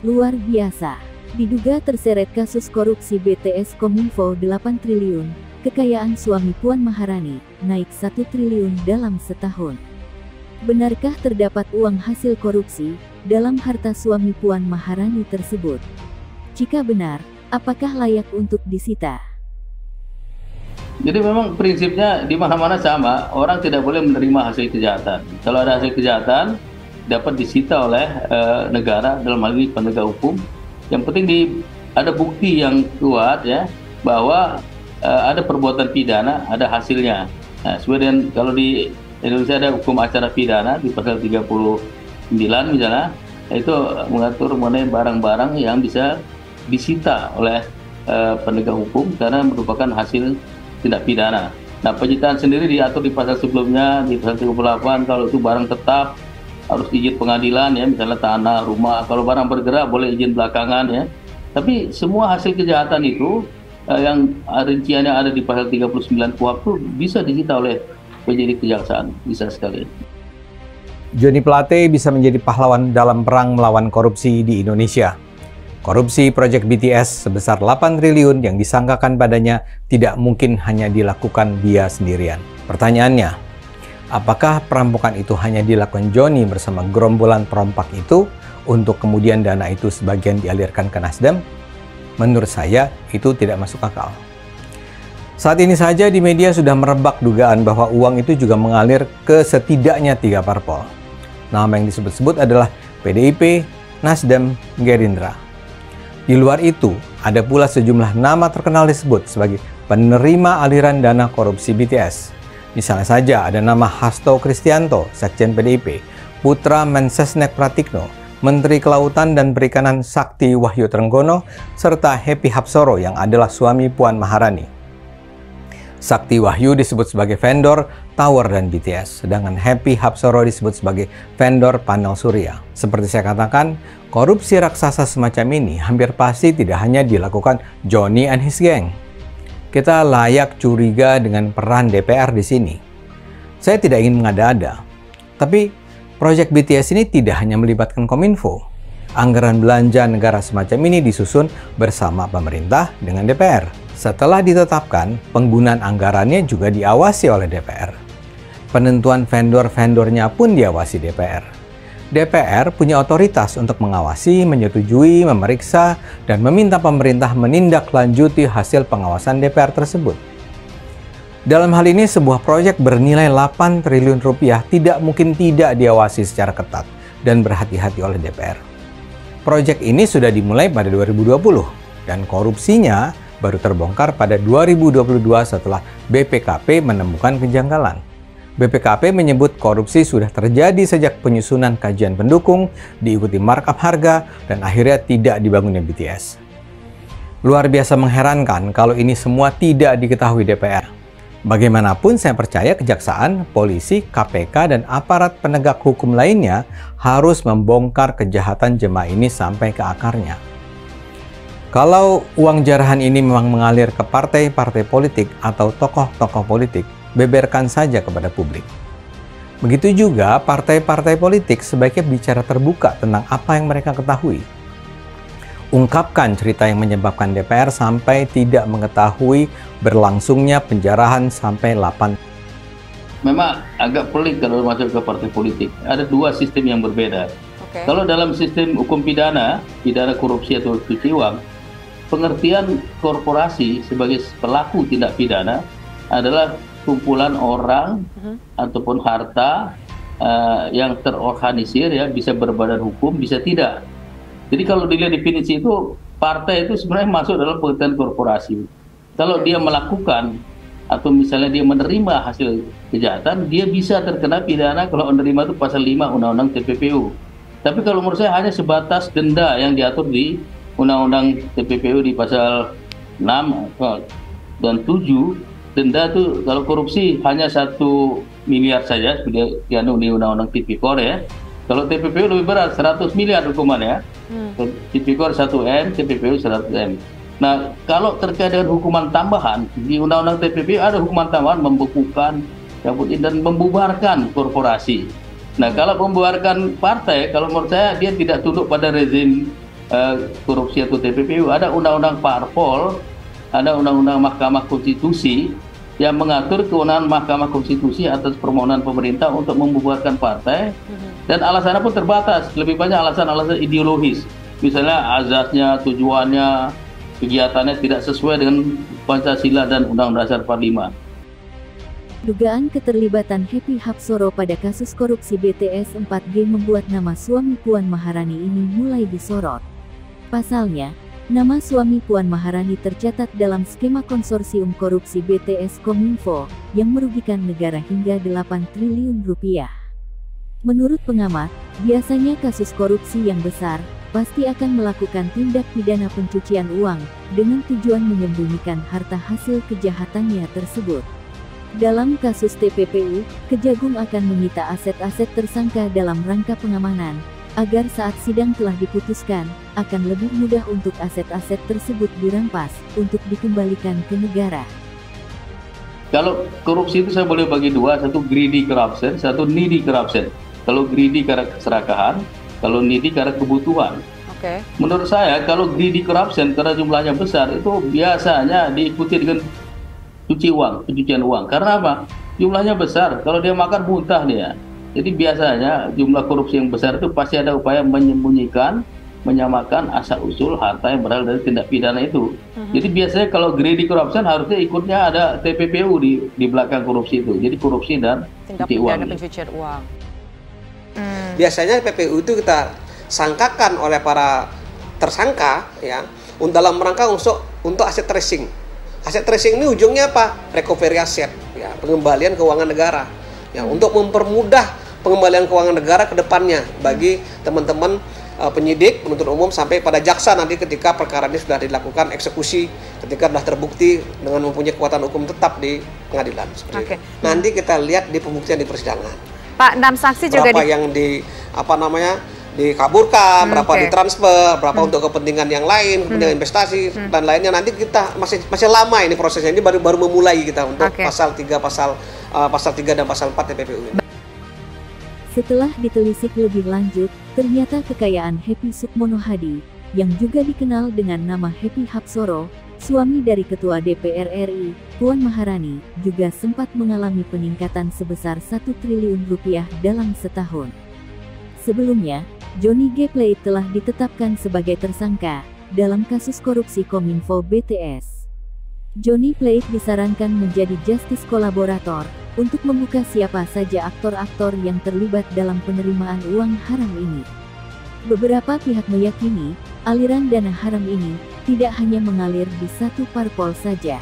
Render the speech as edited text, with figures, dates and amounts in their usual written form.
Luar biasa. Diduga terseret kasus korupsi BTS Kominfo 8 triliun, kekayaan suami Puan Maharani naik 1 triliun dalam setahun. Benarkah terdapat uang hasil korupsi dalam harta suami Puan Maharani tersebut? Jika benar, apakah layak untuk disita? Jadi memang prinsipnya di mana-mana sama, orang tidak boleh menerima hasil kejahatan. Kalau ada hasil kejahatan, dapat disita oleh negara, dalam hal ini penegak hukum. Yang penting ada bukti yang kuat ya, bahwa ada perbuatan pidana, ada hasilnya. Nah, sebenarnya kalau di Indonesia ada hukum acara pidana di pasal 39 misalnya, itu mengatur mengenai barang-barang yang bisa disita oleh penegak hukum karena merupakan hasil tindak pidana. Nah, penyitaan sendiri diatur di pasal sebelumnya, di pasal 38, kalau itu barang tetap harus izin pengadilan ya, misalnya tanah, rumah. Kalau barang bergerak boleh izin belakangan ya. Tapi semua hasil kejahatan itu yang rinciannya ada di pasal 39 KUHP itu bisa disita oleh penyidik kejaksaan, bisa sekali. Joni Plate bisa menjadi pahlawan dalam perang melawan korupsi di Indonesia. Korupsi proyek BTS sebesar 8 triliun yang disangkakan padanya tidak mungkin hanya dilakukan dia sendirian. Pertanyaannya, apakah perampokan itu hanya dilakukan Joni bersama gerombolan perompak itu untuk kemudian dana itu sebagian dialirkan ke Nasdem? Menurut saya, itu tidak masuk akal. Saat ini saja di media sudah merebak dugaan bahwa uang itu juga mengalir ke setidaknya 3 parpol. Nama yang disebut-sebut adalah PDIP, Nasdem, Gerindra. Di luar itu, ada pula sejumlah nama terkenal disebut sebagai penerima aliran dana korupsi BTS. Misalnya saja ada nama Hasto Kristianto, Sekjen PDIP, putra Mensesnek Pratikno, Menteri Kelautan dan Perikanan Sakti Wahyu Trenggono, serta Happy Hapsoro yang adalah suami Puan Maharani. Sakti Wahyu disebut sebagai vendor tower dan BTS, sedangkan Happy Hapsoro disebut sebagai vendor panel surya. Seperti saya katakan, korupsi raksasa semacam ini hampir pasti tidak hanya dilakukan Joni and his gang. Kita layak curiga dengan peran DPR di sini. Saya tidak ingin mengada-ada, tapi proyek BTS ini tidak hanya melibatkan Kominfo. Anggaran belanja negara semacam ini disusun bersama pemerintah dengan DPR. Setelah ditetapkan, penggunaan anggarannya juga diawasi oleh DPR. Penentuan vendor-vendornya pun diawasi DPR. DPR punya otoritas untuk mengawasi, menyetujui, memeriksa, dan meminta pemerintah menindaklanjuti hasil pengawasan DPR tersebut. Dalam hal ini, sebuah proyek bernilai 8 triliun rupiah tidak mungkin tidak diawasi secara ketat dan berhati-hati oleh DPR. Proyek ini sudah dimulai pada 2020, dan korupsinya baru terbongkar pada 2022 setelah BPKP menemukan kejanggalan. BPKP menyebut korupsi sudah terjadi sejak penyusunan kajian pendukung, diikuti markup harga, dan akhirnya tidak dibangunnya BTS. Luar biasa mengherankan kalau ini semua tidak diketahui DPR. Bagaimanapun saya percaya kejaksaan, polisi, KPK, dan aparat penegak hukum lainnya harus membongkar kejahatan jemaah ini sampai ke akarnya. Kalau uang jarahan ini memang mengalir ke partai-partai politik atau tokoh-tokoh politik, beberkan saja kepada publik. Begitu juga partai-partai politik sebaiknya bicara terbuka tentang apa yang mereka ketahui. Ungkapkan cerita yang menyebabkan DPR sampai tidak mengetahui berlangsungnya penjarahan sampai 8. Memang agak pelik kalau masuk ke partai politik. Ada dua sistem yang berbeda. Kalau dalam sistem hukum pidana, pidana korupsi atau cuci uang, pengertian korporasi sebagai pelaku tindak pidana adalah kumpulan orang ataupun harta yang terorganisir ya, bisa berbadan hukum, bisa tidak. Jadi kalau dilihat definisi itu, partai itu sebenarnya masuk dalam pengertian korporasi. Kalau dia melakukan atau misalnya dia menerima hasil kejahatan, dia bisa terkena pidana kalau menerima itu pasal 5 Undang-Undang TPPU. Tapi kalau menurut saya hanya sebatas denda yang diatur di Undang-Undang TPPU di pasal 6 dan 7, denda itu kalau korupsi hanya 1 miliar saja, seperti yang di Undang-Undang Tipikor ya. Kalau TPPU lebih berat, 100 miliar hukumannya. Tipikor 1M, TPPU 100M. Nah, kalau terkait dengan hukuman tambahan, di Undang-Undang TPPU ada hukuman tambahan membekukan, dan membubarkan korporasi. Nah, kalau membubarkan partai, kalau menurut saya dia tidak tunduk pada rezim korupsi atau TPPU, ada undang-undang parpol, ada undang-undang Mahkamah Konstitusi yang mengatur kewenangan Mahkamah Konstitusi atas permohonan pemerintah untuk membubarkan partai, dan alasannya pun terbatas, lebih banyak alasan-alasan ideologis, misalnya azasnya, tujuannya, kegiatannya tidak sesuai dengan Pancasila dan Undang-Undang Dasar 45. Dugaan keterlibatan Happy Hapsoro pada kasus korupsi BTS 4G membuat nama suami Puan Maharani ini mulai disorot. Pasalnya, nama suami Puan Maharani tercatat dalam skema konsorsium korupsi BTS Kominfo yang merugikan negara hingga 8 triliun rupiah. Menurut pengamat, biasanya kasus korupsi yang besar pasti akan melakukan tindak pidana pencucian uang dengan tujuan menyembunyikan harta hasil kejahatannya tersebut. Dalam kasus TPPU, Kejagung akan menyita aset-aset tersangka dalam rangka pengamanan, agar saat sidang telah diputuskan, akan lebih mudah untuk aset-aset tersebut dirampas, untuk dikembalikan ke negara. Kalau korupsi itu saya boleh bagi dua, satu greedy corruption, satu needy corruption. Kalau greedy karena keserakahan, kalau needy karena kebutuhan. Menurut saya, kalau greedy corruption karena jumlahnya besar, itu biasanya diikuti dengan pencucian uang. Karena apa? Jumlahnya besar, kalau dia makan muntah dia. Jadi biasanya jumlah korupsi yang besar itu pasti ada upaya menyembunyikan, menyamakan asal-usul harta yang berasal dari tindak pidana itu. Jadi biasanya kalau greedy corruption harusnya ikutnya ada TPPU di belakang korupsi itu. Jadi korupsi dan tindak pidana pencucian uang. Biasanya PPU itu kita sangkakan oleh para tersangka ya dalam rangka untuk aset tracing. Aset tracing ini ujungnya apa? Recovery aset, ya, pengembalian keuangan negara. Ya, untuk mempermudah pengembalian keuangan negara ke depannya bagi teman-teman penyidik, penuntut umum sampai pada jaksa nanti ketika perkara ini sudah dilakukan eksekusi, ketika sudah terbukti dengan mempunyai kekuatan hukum tetap di pengadilan. Nanti kita lihat di pembuktian di persidangan. Pak, 6 saksi juga berapa yang dikaburkan, berapa ditransfer, berapa untuk kepentingan yang lain, kepentingan investasi dan lainnya. Nanti kita masih lama ini prosesnya, ini baru memulai kita untuk pasal 3 dan pasal 4 TPPU ini. Setelah ditelisik lebih lanjut, ternyata kekayaan Happy Sukmono Hadi, yang juga dikenal dengan nama Happy Hapsoro, suami dari Ketua DPR RI, Puan Maharani, juga sempat mengalami peningkatan sebesar 1 triliun rupiah dalam setahun. Sebelumnya, Johnny G. Plate telah ditetapkan sebagai tersangka dalam kasus korupsi Kominfo BTS. Johnny Plate disarankan menjadi justice kolaborator untuk membuka siapa saja aktor-aktor yang terlibat dalam penerimaan uang haram ini. Beberapa pihak meyakini, aliran dana haram ini tidak hanya mengalir di satu parpol saja.